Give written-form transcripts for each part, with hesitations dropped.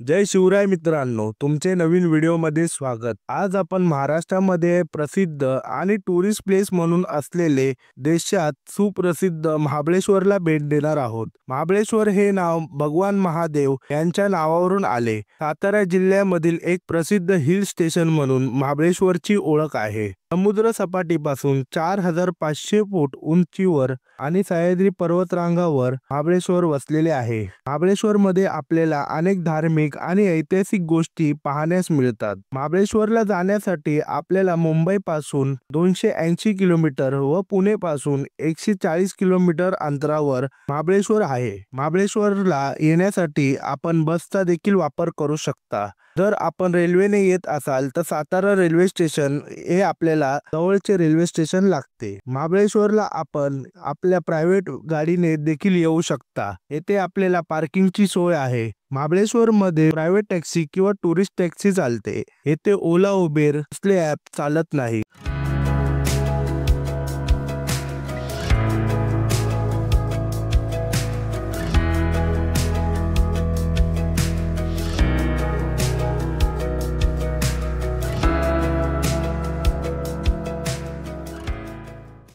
जय शिवराय मित्रांनो, तुमचे नवीन व्हिडिओमध्ये स्वागत। आज आपण महाराष्ट्रामध्ये प्रसिद्ध आणि टुरिस्ट प्लेस म्हणून असलेले देशात सुप्रसिद्ध महाबळेश्वरला भेट देणार आहोत। महाबळेश्वर हे नाव भगवान महादेव यांच्या नावावरून आले। सातारा जिल्ह्यामधील एक प्रसिद्ध हिल स्टेशन म्हणून महाबळेश्वरची ओळख आहे। समुद्र सपाटीपासून 4500 फूट उंचीवर आणि सह्याद्री पर्वतरांगावर महाबळेश्वर वसलेले आहे। महाबळेश्वरमध्ये आपल्याला अनेक धार्मिक आणि ऐतिहासिक गोष्टी पाहण्यास मिळतात। महाबळेश्वरला जाण्यासाठी आपल्याला मुंबईपासून 280 किलोमीटर व पुणेपासून 140 किलोमीटर अंतरावर महाबळेश्वर आहे। महाबळेश्वरला येण्यासाठी आपण बसचा देखील वापर करू शकता। जर आपण रेल्वेने येत असाल तर सातारा रेल्वे स्टेशन हे आपल्याला जवळचे रेल्वे स्टेशन लागते। महाबळेश्वरला आपण आपल्या प्रायव्हेट गाडीने देखील येऊ शकता। येथे आपल्याला पार्किंगची सोय आहे। महाबळेश्वर मध्ये प्रायव्हेट टॅक्सी किंवा टुरिस्ट टॅक्सी चालते। येथे ओला उबेर असले ॲप चालत नाही।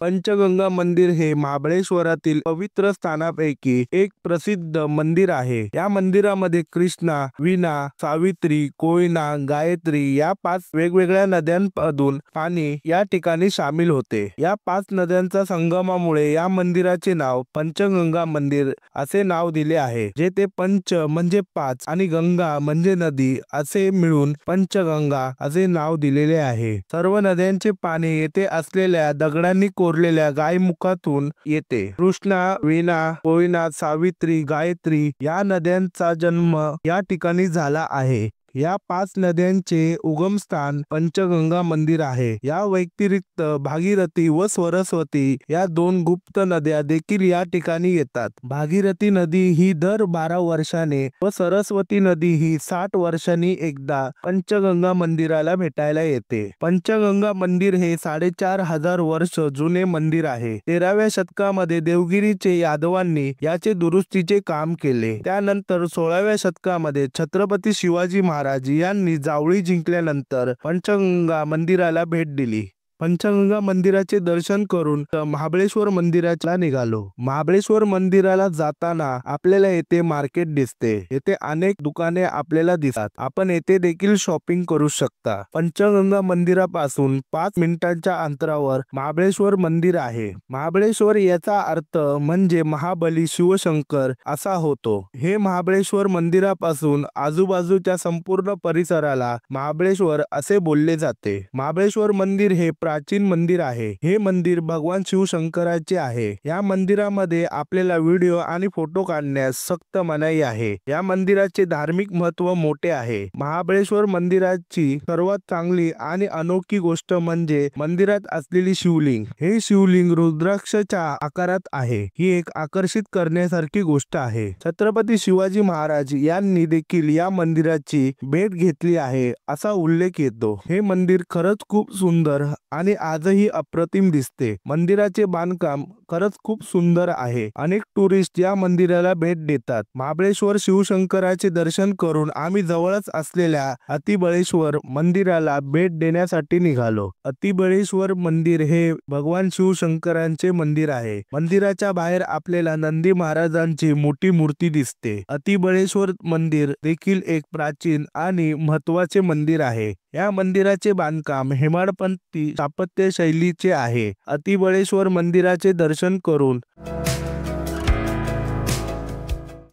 पंचगंगा मंदिर हे महाबळेश्वरातील पवित्र स्थानापैकी एक प्रसिद्ध मंदिर आहे। या मंदिरामध्ये कृष्णा, वीणा, सावित्री, कोयना, गायत्री या 5 वेगवेगळ्या नद्यांमधून पाणी या ठिकाणी सामील होते। या 5 नद्यांच्या संगमामुळे या मंदिराचे नाव पंचगंगा मंदिर असे नाव दिले आहे। जेथे पंच म्हणजे 5 आणि गंगा म्हणजे नदी असे मिळून पंचगंगा असे नाव दिलेले आहे। सर्व नद्यांचे पाणी येथे असलेल्या दगडांनी कोरलेल्या गायमुखातून येते। कृष्णा, वीणा, कोयना, सावित्री, गायत्री या नद्यांचा जन्म या ठिकाणी झाला आहे। या 5 नद्यांचे उगमस्थान पंचगंगा मंदिर आहे। या व्यतिरिक्त भागीरथी व सरस्वती या 2 गुप्त नद्या देखील या ठिकाणी येतात। भागीरथी नदी ही दर 12 वर्षाने व सरस्वती नदी ही 60 वर्षांनी एकदा पंचगंगा मंदिराला भेटायला येते। पंचगंगा मंदिर हे 4500 वर्ष जुने मंदिर आहे। 13व्या शतकामध्ये देवगिरीचे यादवांनी याचे दुरुस्तीचे काम केले। त्यानंतर 16व्या शतकामध्ये छत्रपती शिवाजी महाराज यांनी जावळी जिंकल्यानंतर पंचगंगा मंदिराला भेट दिली। पंचगंगा मंदिराचे दर्शन करून महाबळेश्वर मंदिराला निघालो। महाबळेश्वर मंदिराला जाताना आपल्याला येथे मार्केट दिसते। येथे अनेक दुकाने आपल्याला दिसतात। आपण येथे देखील शॉपिंग करू शकता। पंचगंगा मंदिरापासून 5 मिनिटांच्या अंतरावर महाबळेश्वर मंदिर आहे। महाबळेश्वर याचा अर्थ म्हणजे महाबली शिवशंकर असा होतो। हे महाबळेश्वर मंदिरापासून आजूबाजूच्या संपूर्ण परिसराला महाबळेश्वर असे बोलले जाते। महाबळेश्वर मंदिर हे प्राचीन मंदिर आहे। हे मंदिर भगवान शिवशंकराचे आहे। या मंदिरामध्ये आपल्याला व्हिडिओ आणि फोटो काढण्यास सक्त मनाई आहे। या मंदिराचे धार्मिक महत्त्व मोठे आहे। महाबळेश्वर मंदिराची सर्वात चांगली आणि अनोखी गोष्ट म्हणजे मंदिरात असलेली शिवलिंग। हे शिवलिंग रुद्राक्षाच्या आकारात आहे। ही एक आकर्षित करण्यासारखी गोष्ट आहे। छत्रपती शिवाजी महाराज यांनी देखील या मंदिराची भेट घेतली आहे असा उल्लेख येतो। हे मंदिर खरंच खूप सुंदर आणि आजही अप्रतिम दिसते। मंदिराचे बांधकाम खरंच खूप सुंदर आहे। अनेक टुरिस्ट या मंदिराला भेट देतात। महाबळेश्वर शिवशंकराचे दर्शन करून आम्ही जवळच असलेल्या अतिबळेश्वर मंदिराला भेट देण्यासाठी निघालो। अतिबळेश्वर मंदिर हे भगवान शिवशंकरांचे मंदिर आहे। मंदिराच्या बाहेर आपल्याला नंदी महाराजांची मोठी मूर्ती दिसते। अतिबळेश्वर मंदिर देखील एक प्राचीन आणि महत्त्वाचे मंदिर आहे। या मंदिराचे बांधकाम हेमाडपंथी स्थापत्य शैलीचे आहे। अतिबळेश्वर मंदिराचे दर्शन करून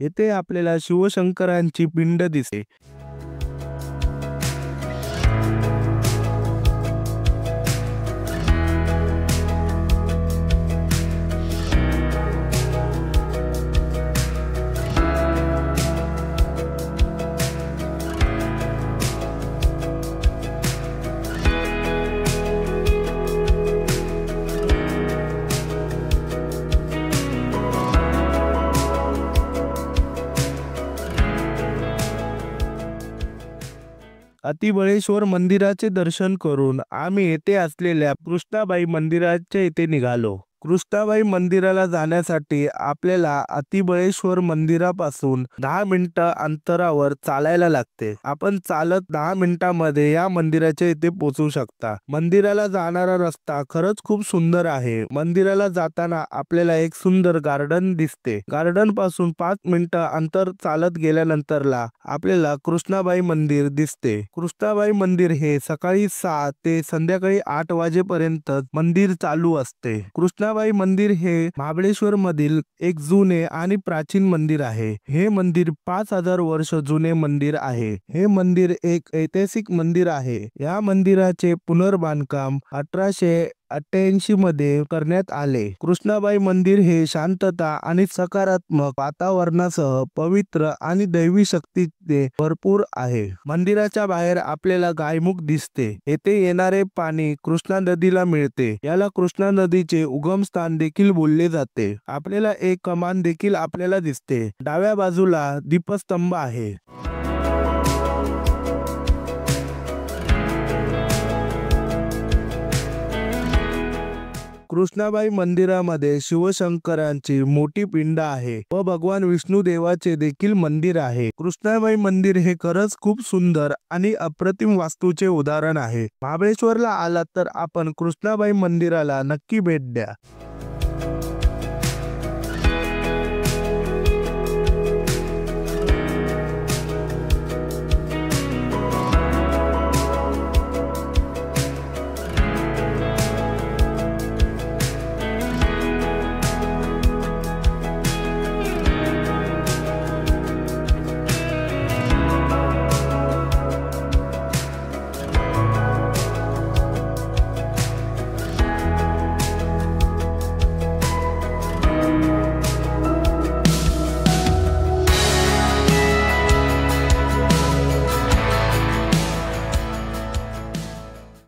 येथे आपल्याला शिवशंकरांची पिंड दिसते। अतिबळेश्वर मंदिराचे दर्शन करून आम्ही येथे असलेल्या कृष्णाबाई मंदिराच्या येथे निघालो। कृष्णाबाई मंदिराला जाण्यासाठी आपल्याला अतिबळेश्वर मंदिरापासून 10 मिनिटं अंतरावर चालायला लागते. आपण चालत 10 मिनिटांमध्ये या मंदिराच्या इथे पोहोचू शकता. मंदिराला जाणारा रस्ता खरंच खूप सुंदर आहे. मंदिराला जाताना आपल्याला एक सुंदर गार्डन दिसते. गार्डन पासून 5 मिनिटं अंतर चालत गेल्यानंतरला आपल्याला कृष्णाबाई मंदिर दिसते. कृष्णाबाई मंदिर हे सकाळी 6 ते संध्याकाळी 8 वाजेपर्यंत मंदिर चालू असते. कृष्णाबाई मंदिर हे महाबळेश्वर मधील एक जुने आणि प्राचीन मंदिर आहे. हे मंदिर 5000 वर्ष जुने मंदिर आहे. हे मंदिर एक ऐतिहासिक मंदिर आहे. या मंदिराचे पुनर्बांधकाम 1888 मध्ये करण्यात आले. कृष्णाबाई मंदिर हे शांतता आणि सकारात्मक वातावरणासह पवित्र आणि दैवी शक्तीने भरपूर आहे. मंदिराच्या बाहेर आपल्याला गायमुख दिसते. येथे येणारे पाणी कृष्णा नदीला मिळते. याला कृष्णा नदीचे उगम स्थान देखील बोलले जाते. आपल्याला एक कमान देखील आपल्याला दिसते. डाव्या बाजूला दीपस्तंभ आहे. कृष्णाबाई मंदिरामध्ये शिवशंकरांची मोठी पिंड आहे व भगवान विष्णू देवाचे देखील मंदिर आहे. कृष्णाबाई मंदिर हे खरंच खूप सुंदर आणि अप्रतिम वास्तूचे उदाहरण आहे. महाबळेश्वरला आलात तर आपण कृष्णाबाई मंदिराला नक्की भेट द्या.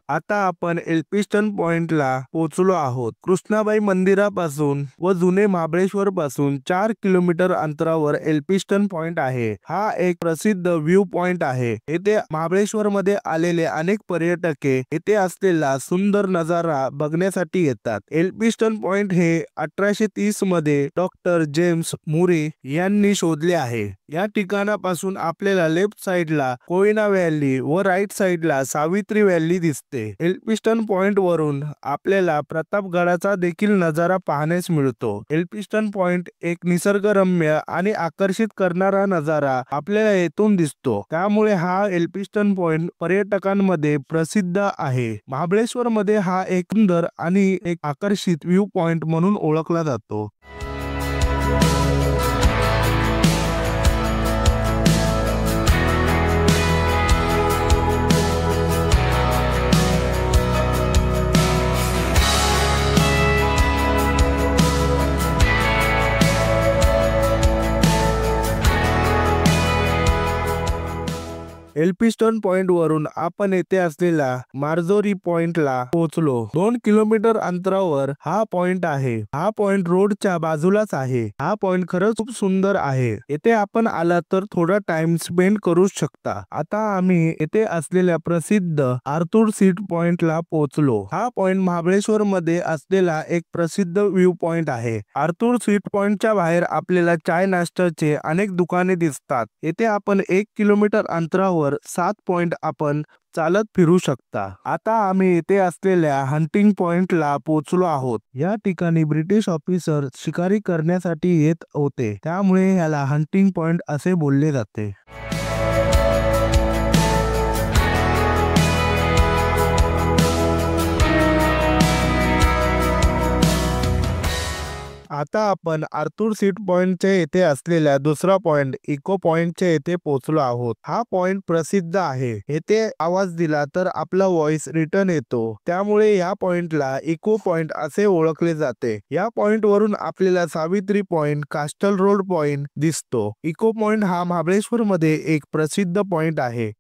आता आपण एल्फिन्स्टन पॉइंटला पोहोचलो आहोत. कृष्णाबाई मंदिरापासून व जुने महाबळेश्वर पासून 4 किलोमीटर अंतरावर एल्फिन्स्टन पॉइंट आहे. हा एक प्रसिद्ध व्ह्यू पॉइंट आहे. येथे महाबळेश्वर मध्ये आलेले अनेक पर्यटके येथे असलेला सुंदर नजारा बघण्यासाठी येतात. एल्फिन्स्टन पॉइंट हे 1830 मध्ये डॉक्टर जेम्स मुरे यांनी शोधले आहे. या ठिकाणापासून आपल्याला लेफ्ट साइडला कोयना व्हॅली व राईट साइडला सावित्री व्हॅली दिसते. एल्फिन्स्टन पॉइंट वरून आपल्याला प्रतापगडाचा देखील नजारा पाहण्यास मिळतो. एल्फिन्स्टन पॉइंट एक निसर्गरम्य आणि आकर्षित करणारा नजारा आपल्याला येथून दिसतो. त्यामुळे हा एल्फिन्स्टन पॉइंट पर्यटकांमध्ये प्रसिद्ध आहे. महाबळेश्वर मध्ये हा एक सुंदर आणि एक आकर्षित व्ह्यू पॉइंट म्हणून ओळखला जातो. एल्फिन्स्टन पॉइंट वरून आपण येथे असलेला मार्जोरी पॉइंटला पोहोचलो. 2 किलोमीटर अंतरावर हा पॉइंट आहे. हा पॉइंट रोडच्या बाजूलाच आहे. हा पॉइंट खरंच खूप सुंदर आहे. येथे आपण आला तर थोडा टाइम स्पेंड करू शकता. आता आम्ही येथे असलेल्या प्रसिद्ध आर्थर सीट पॉइंटला पोहोचलो. हा पॉइंट महाबळेश्वर मध्ये असलेला एक प्रसिद्ध व्ह्यू पॉइंट आहे. आर्थर सीट पॉइंटच्या बाहेर आपल्याला चाय नाश्त्याचे अनेक दुकाने दिसतात. येथे आपण 1 किलोमीटर अंतरावर 7 पॉइंट आपण चालत फिरू शकता. आता आम्ही येथे असलेल्या हंटिंग पॉइंटला पोहोचलो आहोत. या ठिकाणी ब्रिटिश ऑफिसर शिकारी करण्यासाठी येत होते. त्यामुळे याला हंटिंग पॉइंट असे बोलले जाते. आता आपण आर्थर सीट पॉइंटच्या येथे असलेल्या दुसरा पॉइंट इको पॉइंटच्या येथे पोहोचलो आहोत. हा पॉइंट प्रसिद्ध आहे. येथे आवाज दिला तर आपला व्हॉइस रिटर्न येतो. त्यामुळे या पॉइंटला इको पॉइंट असे ओळखले जाते. या पॉइंट वरून आपल्याला सावित्री पॉइंट, कास्टल रोड पॉइंट दिसतो. इको पॉइंट हा महाबळेश्वर मध्ये एक प्रसिद्ध पॉइंट आहे.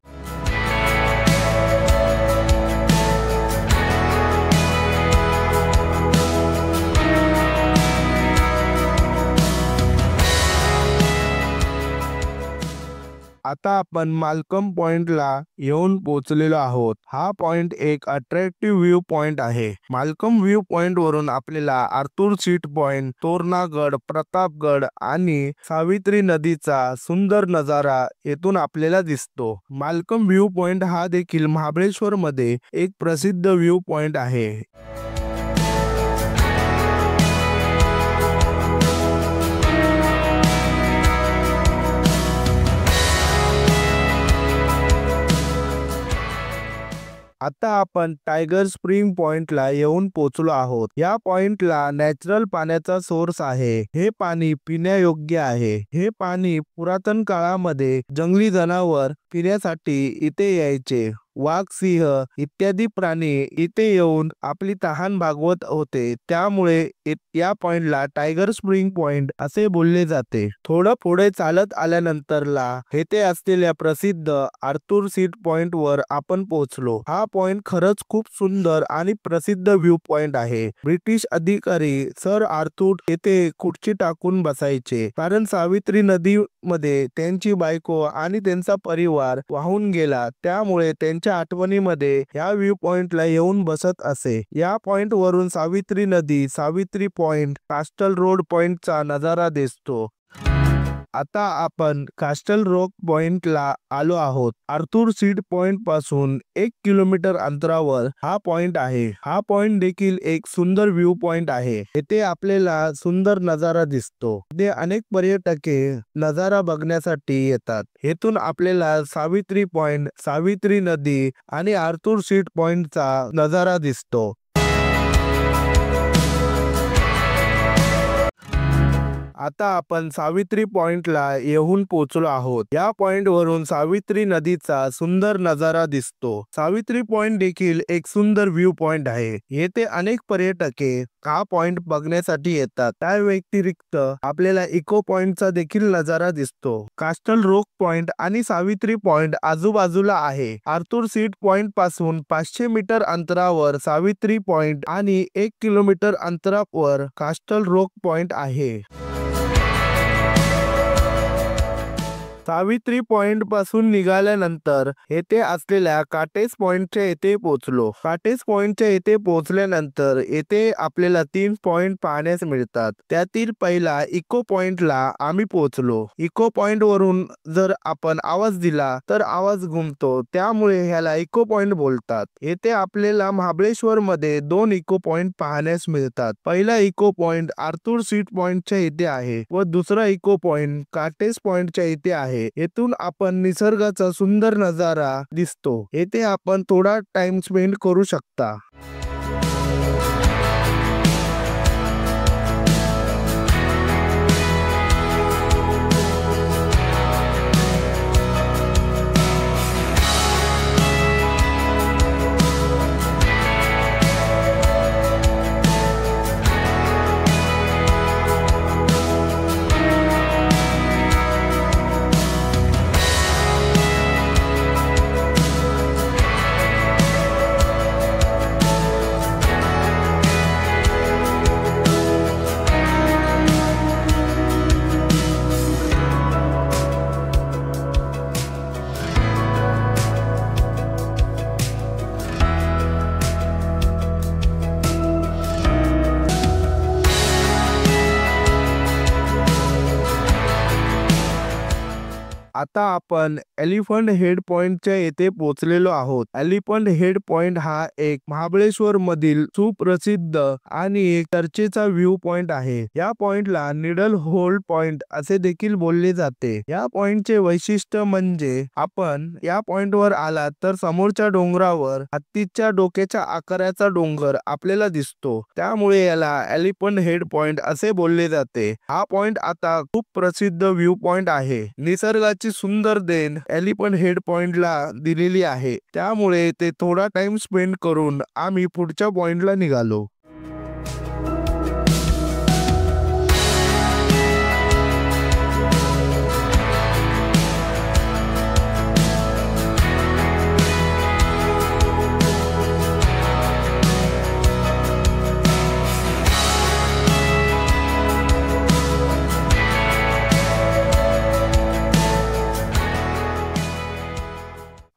आता आपण मालकम पॉइंटला येऊन पोहोचलेलो आहोत। हा पॉइंट एक अट्रॅक्टिव्ह व्ह्यू पॉइंट आहे। मालकम व्ह्यू पॉइंट वरून आपल्याला Arthur seat point, Tornagad, Pratapgad आणि सावित्री नदीचा सुंदर नजारा येथून आपल्याला दिसतो। मालकम व्ह्यू पॉइंट हा देखील महाबळेश्वर मध्ये एक प्रसिद्ध व्ह्यू पॉइंट आहे। आता आपण टायगर स्प्रिंग पॉइंटला येऊन पोहोचलो आहोत। या पॉइंटला नॅचरल पाण्याचा सोर्स आहे। हे पाणी पिण्यायोग्य आहे। हे पाणी पुरातन काळामध्ये जंगली जनावर पिण्यासाठी इथे यायचे। वाघ, सिंह इत्यादी प्राणी इथे येऊन आपली तहान भागवत होते। त्यामुळे या पॉइंटला टायगर स्प्रिंग पॉइंट असे बोलले जाते। थोडं पुढे चालत आल्यानंतरला येथे असलेल्या प्रसिद्ध आर्थर सीट पॉइंट वर आपण पोहोचलो। हा पॉइंट खरंच खूप सुंदर आणि प्रसिद्ध व्ह्यू पॉइंट आहे। ब्रिटिश अधिकारी सर आर्थर येथे खुर्ची टाकून बसायचे, कारण सावित्री नदी मध्ये त्यांची बायको आणि त्यांचा परिवार वाहून गेला। त्यामुळे त्यांच्या आठवणीमध्ये या व्ह्यू पॉइंटला येऊन बसत असे। या पॉइंट वरून सावित्री नदी, सावित्री पॉइंट, कास्टल रोड पॉइंटचा नजारा दिसतो। आता आपण कास्टल रॉक पॉइंटला आलो आहोत। आर्थर सीट पॉइंट पासून 1 किलोमीटर अंतरावर हा पॉइंट आहे। हा पॉइंट देखील एक सुंदर व्ह्यू पॉइंट आहे। येथे आपल्याला सुंदर नजारा दिसतो। इथे अनेक पर्यटके नजारा बघण्यासाठी येतात। येथून आपल्याला सावित्री पॉइंट, सावित्री नदी आणि आर्थर सीट पॉइंटचा नजारा दिसतो। आता आपण सावित्री पॉइंटला येऊन पोहोचलो आहोत। या पॉइंट वरून सावित्री नदीचा सुंदर नजारा दिसतो। सावित्री पॉइंट देखील एक सुंदर व्ह्यू पॉइंट आहे। येथे अनेक पर्यटके हा पॉइंट बघण्यासाठी येतात। त्या व्यतिरिक्त आपल्याला इको पॉइंटचा देखील नजारा दिसतो। कास्टल रॉक पॉइंट आणि सावित्री पॉइंट आजूबाजूला आहे। आर्थर सीट पॉइंट पासून 500 मीटर अंतरावर सावित्री पॉइंट आणि 1 किलोमीटर अंतरावर कास्टल रॉक पॉइंट आहे। सावित्री पॉइंट पासून निघाल्यानंतर येथे असलेल्या काटेज पॉइंटच्या येथे पोहोचलो। काटेज पॉइंटच्या येथे पोहोचल्यानंतर येथे आपल्याला 3 पॉइंट पाहण्यास मिळतात। त्यातील पहिला इको पॉइंटला आम्ही पोहोचलो। इको पॉइंट वरून जर आपण आवाज दिला तर आवाज घुमतो, त्यामुळे ह्याला इको पॉइंट बोलतात। येथे आपल्याला महाबळेश्वर मध्ये 2 इको पॉइंट पाहण्यास मिळतात। पहिला इको पॉइंट आर्थर सीट पॉइंटच्या येथे आहे व दुसरा इको पॉइंट काटेज पॉइंटच्या येथे आहे। येथून आपण निसर्गाचा सुंदर नजारा दिसतो। येथे आपण थोडा टाइम स्पेंड करू शकता। आता आपण एलिफंट हेड पॉइंटच्या येथे पोहोचलेलो आहोत। एलिफंट हेड पॉइंट हा एक महाबळेश्वर मधील सुप्रसिद्ध आणि एक चर्चेचा व्ह्यू पॉइंट आहे। या पॉइंटला निडल होल पॉइंट असे देखील बोलले जाते। या पॉइंटचे वैशिष्ट्य म्हणजे आपण या पॉइंट वर आलात तर समोरच्या डोंगरावर हत्तीच्या डोक्याच्या आकाराचा डोंगर आपल्याला दिसतो, त्यामुळे याला एलिफंट हेड पॉइंट असे बोलले जाते। हा पॉइंट आता खूप प्रसिद्ध व्ह्यू पॉइंट आहे। निसर्गाची सुंदर देण एलिफंट हेड पॉइंटला दिलेली आहे, त्यामुळे ते थोडा टाइम स्पेंड करून आम्ही पुढच्या पॉइंटला निघालो।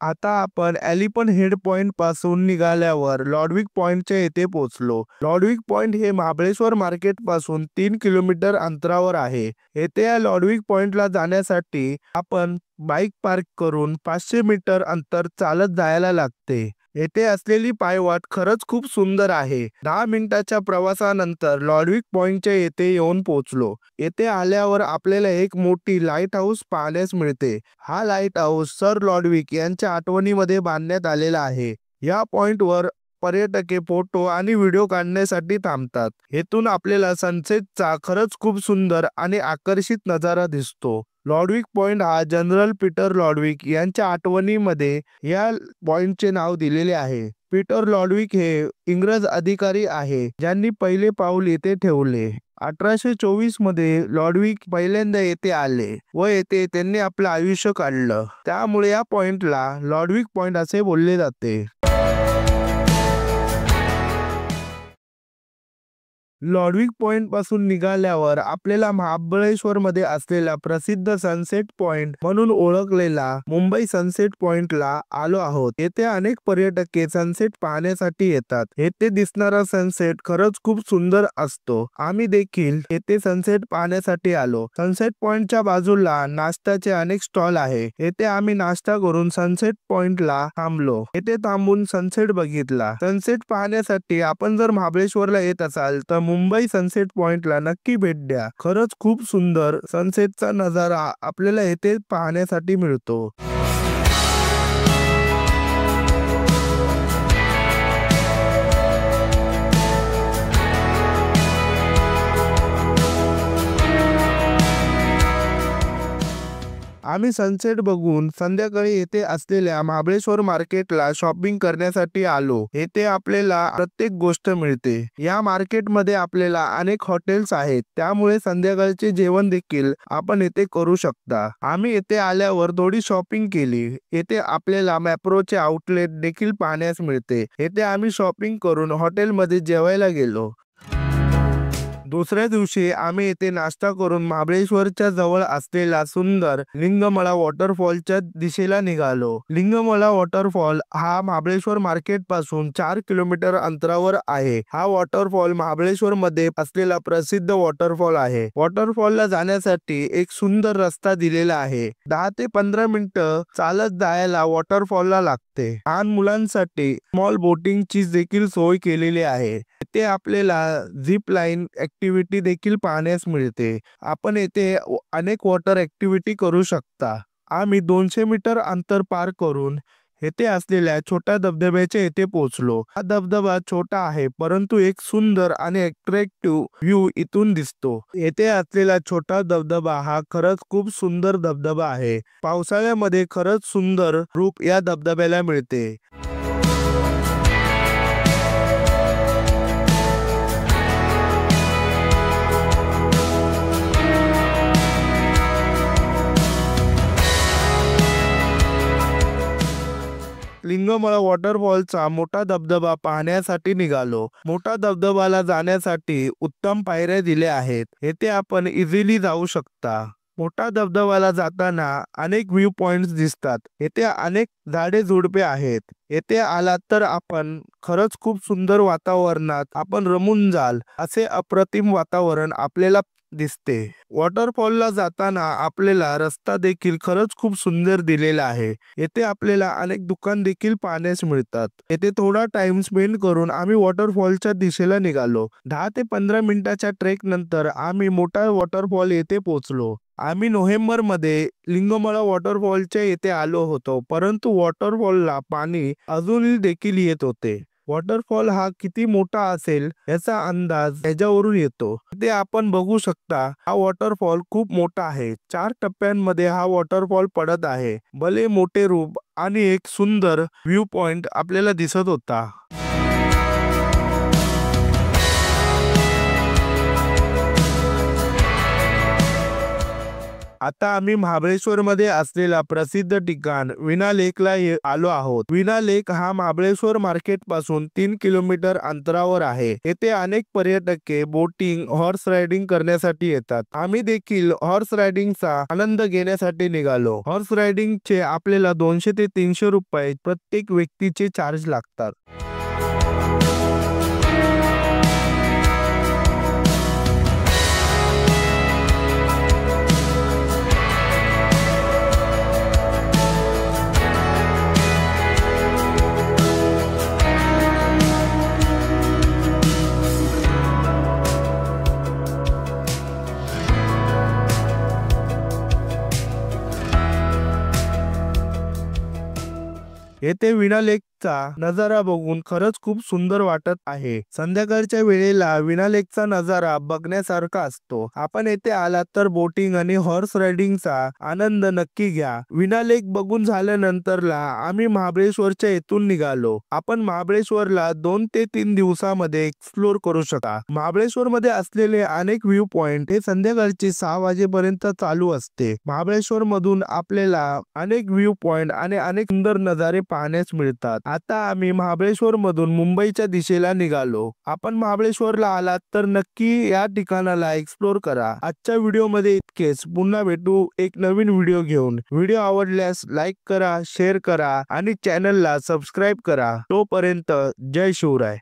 आता आपण एलिफंट हेड पॉइंट पासून निघाल्यावर लॉडविक पॉइंटच्या येथे पोहोचलो. लॉडविक पॉइंट हे महाबळेश्वर मार्केट पासून 3 किलोमीटर अंतरावर आहे. येथे या लॉडविक पॉइंटला जाण्यासाठी आपण बाईक पार्क करून 500 मीटर अंतर चालत जायला लागते. येथे असलेली पायवाट खरंच खूप सुंदर आहे. 10 मिनिटाच्या प्रवासानंतर लॉडविक पॉइंटच्या येथे येऊन पोहोचलो. येथे आल्यावर आपल्याला एक मोठी लाईट हाऊस पाहण्यास मिळते. हा लाईट हाऊस सर लॉडविक यांच्या आठवणीमध्ये बांधण्यात आलेला आहे. या पॉइंटवर पर्यटके फोटो आणि व्हिडिओ काढण्यासाठी थांबतात. येथून आपल्याला सनसेटचा खरंच खूप सुंदर आणि आकर्षित नजारा दिसतो. लॉडविक पॉइंट हा जनरल पीटर लॉडविक यांच्या आठवणीमध्ये या पॉइंटचे नाव दिलेले आहे. पीटर लॉडविक हे इंग्रज अधिकारी आहे ज्यांनी पहिले पाऊल येथे ठेवले. 1824 मध्ये लॉडविक पहिल्यांदा येथे आले व येथे त्यांनी आपलं आयुष्य काढलं. त्यामुळे या पॉइंटला लॉडविक पॉइंट असे बोलले जाते. लॉडविक पॉइंट पासून निघाल्यावर आपल्याला महाबळेश्वर मध्ये असलेला प्रसिद्ध सनसेट पॉइंट म्हणून ओळखलेला मुंबई सनसेट पॉइंटला आलो आहोत. येथे अनेक पर्यटके सनसेट पाहण्यासाठी येतात. येथे दिसणारा सनसेट खरंच खूप सुंदर असतो. आम्ही देखील येथे सनसेट पाहण्यासाठी आलो. सनसेट पॉइंटच्या बाजूला नाश्त्याचे अनेक स्टॉल आहे. येथे आम्ही नाश्ता करून सनसेट पॉइंटला थांबलो. येथे थांबून सनसेट बघितला. सनसेट पाहण्यासाठी आपण जर महाबळेश्वरला येत असाल तर मुंबई सनसेट पॉइंटला नक्की भेट द्या. खरंच खूप सुंदर सनसेटचा नजारा आपल्याला येथे पाहण्यासाठी मिळतो. आम्ही सनसेट बघून संध्याकाळी येथे असलेल्या महाबळेश्वर मार्केटला शॉपिंग करण्यासाठी आलो. येथे आपल्याला प्रत्येक गोष्ट मिळते. या मार्केटमध्ये आपल्याला अनेक हॉटेल्स आहेत. त्यामुळे संध्याकाळचे जेवण देखील आपण येथे करू शकता. आम्ही येथे आल्यावर थोडी शॉपिंग केली. येथे आपल्याला मॅप्रोचे आउटलेट देखील पाहण्यास मिळते. येथे आम्ही शॉपिंग करून हॉटेलमध्ये जेवायला गेलो. दुसऱ्या दिवशी आम्ही येथे नाश्ता करून महाबळेश्वरच्या जवळ असलेला सुंदर लिंगमळा वॉटरफॉलच्या दिशेला निघालो. लिंगमळा वॉटरफॉल हा महाबळेश्वर मार्केट पासून 4 किलोमीटर अंतरावर आहे. हा वॉटरफॉल महाबळेश्वर मध्ये असलेला प्रसिद्ध वॉटरफॉल आहे. वॉटरफॉलला जाण्यासाठी एक सुंदर रस्ता दिलेला आहे. 10 ते 15 मिनिटं चालत जायला वॉटरफॉलला लागते. लहान मुलांसाठी स्मॉल बोटिंगची देखील सोय केलेली आहे. येथे आपल्याला झिप लाईन ऍक्टिव्हिटी देखील पाहण्यास मिळते. आपण येथे अनेक वॉटर ऍक्टिव्हिटी करू शकता. आम्ही 200 मीटर अंतर पार करून येथे असलेल्या छोट्या धबधब्याच्या येथे पोहोचलो. हा धबधबा छोटा आहे परंतु एक सुंदर आणि अट्रॅक्टिव्ह व्ह्यू इथून दिसतो. येथे असलेला छोटा धबधबा हा खरंच खूप सुंदर धबधबा आहे. पावसाळ्यामध्ये खरंच सुंदर रूप या धबधब्याला मिळते. लिंगमळा वॉटरफॉलचा मोठा धबधबा पाहण्यासाठी निघालो. मोठा धबधबाला जाण्यासाठी उत्तम पायऱ्या दिल्या आहेत. येथे आपण इझिली जाऊ शकता. मोठा धबधबाला जाताना अनेक व्ह्यू पॉइंट्स दिसतात. येथे अनेक झाडे झुडपे आहेत. येथे आलात तर आपण खरंच खूप सुंदर वातावरणात आपण रमून जाल असे अप्रतिम वातावरण आपल्याला दिसते. वॉटरफॉलला जाताना आपल्याला रस्ता देखील खरंच खूप सुंदर दिलेला आहे. येथे आपल्याला अनेक दुकान देखील पाहण्यास मिळतात. येथे थोडा टाइम स्पेंड करून आम्ही वॉटरफॉलच्या दिशेला निघालो. 10 ते 15 मिनिटाच्या ट्रेक नंतर आम्ही मोठा वॉटरफॉल येथे पोहोचलो. आम्ही नोव्हेंबर मध्ये लिंगमळा वॉटरफॉलच्या येथे आलो होतो परंतु वॉटरफॉलला पाणी अजूनही देखील येत होते. वॉटरफॉल हा किती मोठा असेल याचा अंदाज याच्यावरून येतो. ते आपण बघू शकता हा वॉटरफॉल खूप मोठा आहे. 4 टप्प्यांमध्ये हा वॉटरफॉल पडत आहे. भले मोठे रूप आणि एक सुंदर व्ह्यू पॉइंट आपल्याला दिसत होता. आता आम्ही महाबळेश्वर मध्ये असलेला प्रसिद्ध ठिकाण विना लेकला आलो आहोत. विना लेक हा महाबळेश्वर मार्केट पासून 3 किलोमीटर अंतरावर आहे. येथे अनेक पर्यटक बोटिंग, हॉर्स रायडिंग करण्यासाठी येतात. आम्ही देखील हॉर्स रायडिंगचा आनंद घेण्यासाठी निघालो. हॉर्स रायडिंगचे आपल्याला 200 ते 300 रुपये प्रत्येक व्यक्तीचे चार्ज लागतात. येथे विना लेकचा नजारा बघून खरंच खूप सुंदर वाटत आहे. संध्याकाळच्या वेळेला विना लेकचा नजारा बघण्यासारखा असतो. आपण येथे आलात तर बोटिंग आणि हॉर्स रायडिंगचा आनंद नक्की घ्या. विना लेक बघून झाल्यानंतरला आम्ही महाबळेश्वरच्या येथून निघालो. आपण महाबळेश्वरला 2 ते 3 दिवसामध्ये एक्सप्लोर करू शकता. महाबळेश्वर मध्ये असलेले अनेक व्ह्यू पॉइंट हे संध्याकाळचे 6 वाजेपर्यंत चालू असते. महाबळेश्वर मधून आपल्याला अनेक व्ह्यू पॉइंट आणि अनेक सुंदर नजारे पाहण्यास मिळतात. आता आम्ही महाबळेश्वर मधून मुंबईच्या दिशेला निघालो. आपण महाबळेश्वरला आलात तर नक्की या ठिकाणाला एक्सप्लोर करा. आजच्या व्हिडिओ मध्ये इतकेच. पुन्हा भेटू एक नवीन व्हिडिओ घेऊन. व्हिडिओ आवडल्यास लाईक करा, शेअर करा आणि चॅनलला सबस्क्राईब करा. तोपर्यंत जय शिवराय.